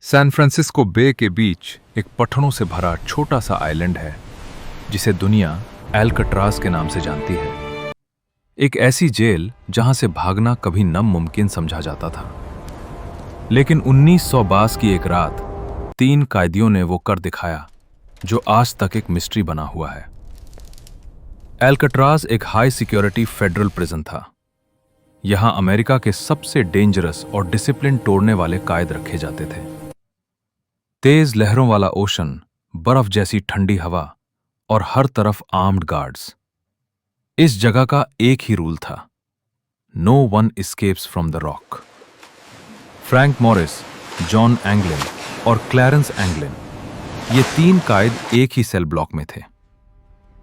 San Francisco बे के बीच एक पत्थरों से भरा छोटा सा आइलैंड है जिसे दुनिया एल्कट्राज के नाम से जानती है। एक ऐसी जेल जहां से भागना कभी नामुमकिन समझा जाता था। लेकिन 1922 की एक रात 3 कैदियों ने वो कर दिखाया जो आज तक एक मिस्ट्री बना हुआ है। एल्कट्राज एक हाई सिक्योरिटी फेडरल प्रिजन था। यहां अमेरिका के सबसे डेंजरस और डिसिप्लिन तोड़ने वाले कैद रखे जाते थे। तेज लहरों वाला ओशन, बर्फ जैसी ठंडी हवा और हर तरफ आर्म्ड गार्ड्स। इस जगह का एक ही रूल था, no one escapes from the rock. Frank Morris, John Anglin और क्लैरेंस एंगलिन, ये 3 कैद एक ही सेल ब्लॉक में थे।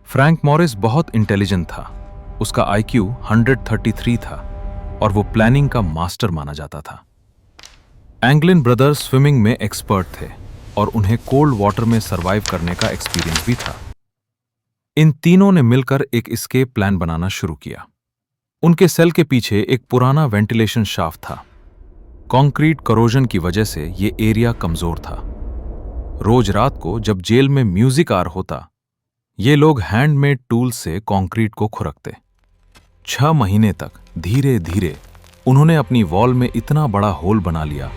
फ्रैंक मॉरिस बहुत इंटेलिजेंट था। उसका आईक्यू 133 था और वो प्लानिंग का मास्टर माना जाता था। एंगलिन ब्रदर्स स्विमिंग में एक्सपर्ट थे और उन्हें कोल्ड वाटर में सरवाइव करने का एक्सपीरियंस भी था। इन तीनों ने मिलकर एक एस्केप प्लान बनाना शुरू किया। उनके सेल के पीछे एक पुराना वेंटिलेशन शाफ्ट था। कंक्रीट करोजन की वजह से ये एरिया कमजोर था। रोज रात को जब जेल में म्यूजिक आर होता, ये लोग हैंडमेड टूल से कंक्रीट को खुरकते। 6 महीने तक धीरे धीरे उन्होंने अपनी वॉल में इतना बड़ा होल बना लिया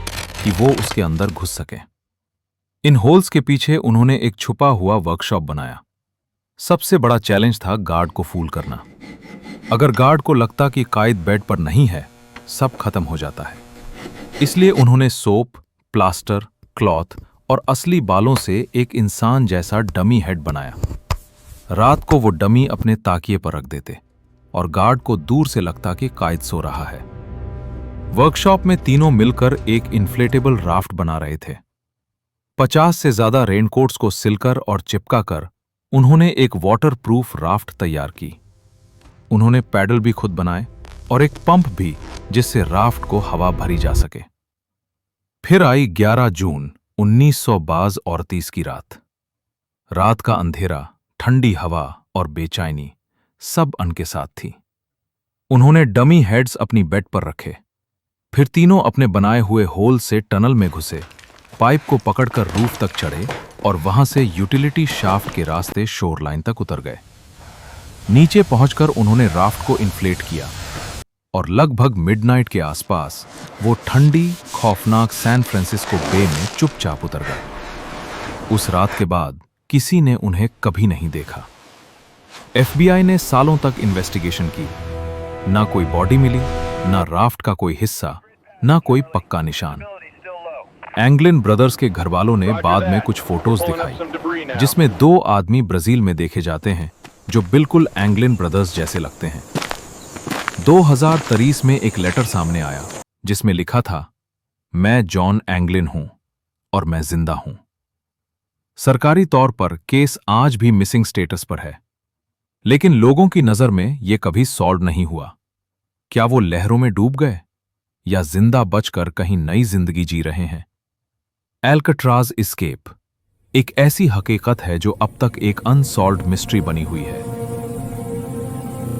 कि वो उसके अंदर घुस सके। इन होल्स के पीछे उन्होंने एक छुपा हुआ वर्कशॉप बनाया। सबसे बड़ा चैलेंज था गार्ड को फूल करना। अगर गार्ड को लगता कि कैद बेड पर नहीं है, सब खत्म हो जाता है। इसलिए उन्होंने सोप, प्लास्टर, क्लॉथ और असली बालों से एक इंसान जैसा डमी हेड बनाया। रात को वो डमी अपने ताकिए पर रख देते और गार्ड को दूर से लगता कि कैद सो रहा है। वर्कशॉप में तीनों मिलकर एक इन्फ्लेटेबल राफ्ट बना रहे थे। 50 से ज्यादा रेनकोट्स को सिलकर और चिपकाकर उन्होंने एक वाटरप्रूफ राफ्ट तैयार की। उन्होंने पैडल भी खुद बनाए और एक पंप भी जिससे राफ्ट को हवा भरी जा सके। फिर आई 11 जून 1932 की रात। रात का अंधेरा, ठंडी हवा और बेचैनी सब उनके साथ थी। उन्होंने डमी हेड्स अपनी बेड पर रखे। फिर तीनों अपने बनाए हुए होल से टनल में घुसे, पाइप को पकड़कर रूफ तक चढ़े और वहां से यूटिलिटी शाफ्ट के रास्ते शोर लाइन तक उतर गए। नीचे पहुंचकर उन्होंने राफ्ट को इन्फ्लेट किया और लगभग मिडनाइट के आसपास वो ठंडी, खौफनाक सैन फ्रांसिस्को बे में चुपचाप उतर गए। उस रात के बाद किसी ने उन्हें कभी नहीं देखा। एफबीआई ने सालों तक इन्वेस्टिगेशन की। ना कोई बॉडी मिली, ना राफ्ट का कोई हिस्सा, ना कोई पक्का निशान। एंगलिन ब्रदर्स के घरवालों ने बाद में कुछ फोटोज दिखाई जिसमें 2 आदमी ब्राजील में देखे जाते हैं जो बिल्कुल एंगलिन ब्रदर्स जैसे लगते हैं। 2023 में एक लेटर सामने आया जिसमें लिखा था, मैं जॉन एंगलिन हूं और मैं जिंदा हूं। सरकारी तौर पर केस आज भी मिसिंग स्टेटस पर है, लेकिन लोगों की नजर में यह कभी सॉल्व नहीं हुआ। क्या वो लहरों में डूब गए या जिंदा बचकर कहीं नई जिंदगी जी रहे हैं? एल्कट्राज एस्केप एक ऐसी हकीकत है जो अब तक एक अनसॉल्व्ड मिस्ट्री बनी हुई है।